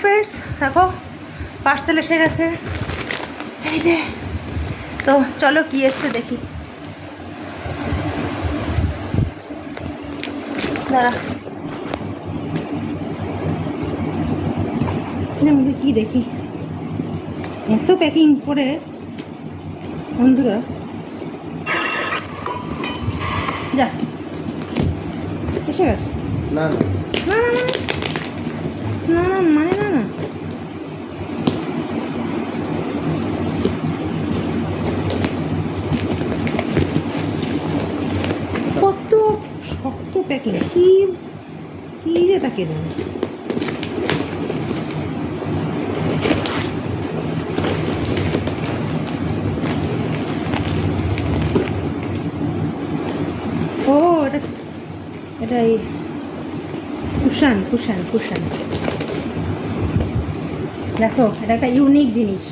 Friends দেখো parcel এসে গেছে, এই যে। তো চলো কি এসছে দেখি। দাঁড়া, মধ্যে কি দেখি, এত প্যাকিং করে বন্ধুরা। যা এসে গেছে। না না না না না না মানে না না কত শক্ত প্যাকিং, কি কি যে তাকে দেয়। ও এটা এটা এই কুশান কুশান কুশান, দেখো এটা একটা ইউনিক জিনিস।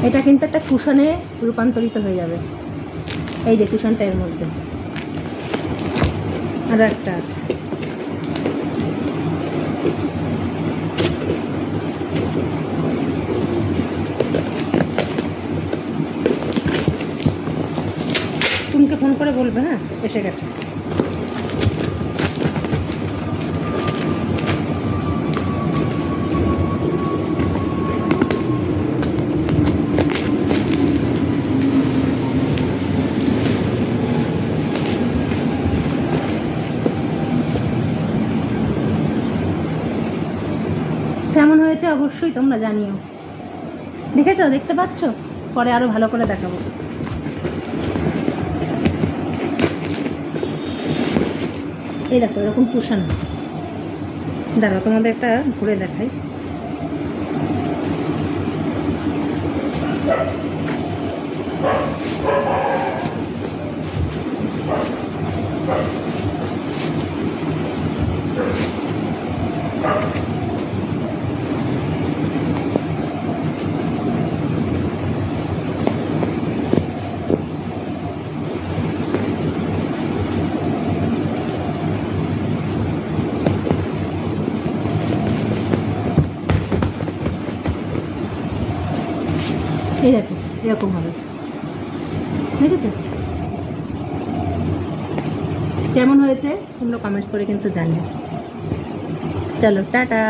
এটা কিন্তু একটা কুশনে রূপান্তরিত হয়ে যাবে। এই যে কুশনটা এর মধ্যে আরও একটা আছে। তুমকে ফোন করে বলবে, হ্যাঁ এসে গেছে। কেমন হয়েছে অবশ্যই তোমরা জানিও। দেখেছো, দেখতে পাচ্ছ? পরে আরো ভালো করে দেখাবো। এই দেখো এরকম কুশন। দাঁড়াও তোমাদের একটা ঘুরে দেখাই। এই দেখো এরকম হবে, দেখেছো? কেমন হয়েছে তোমরা কমেন্টস করে কিন্তু জানিও। চলো টাটা।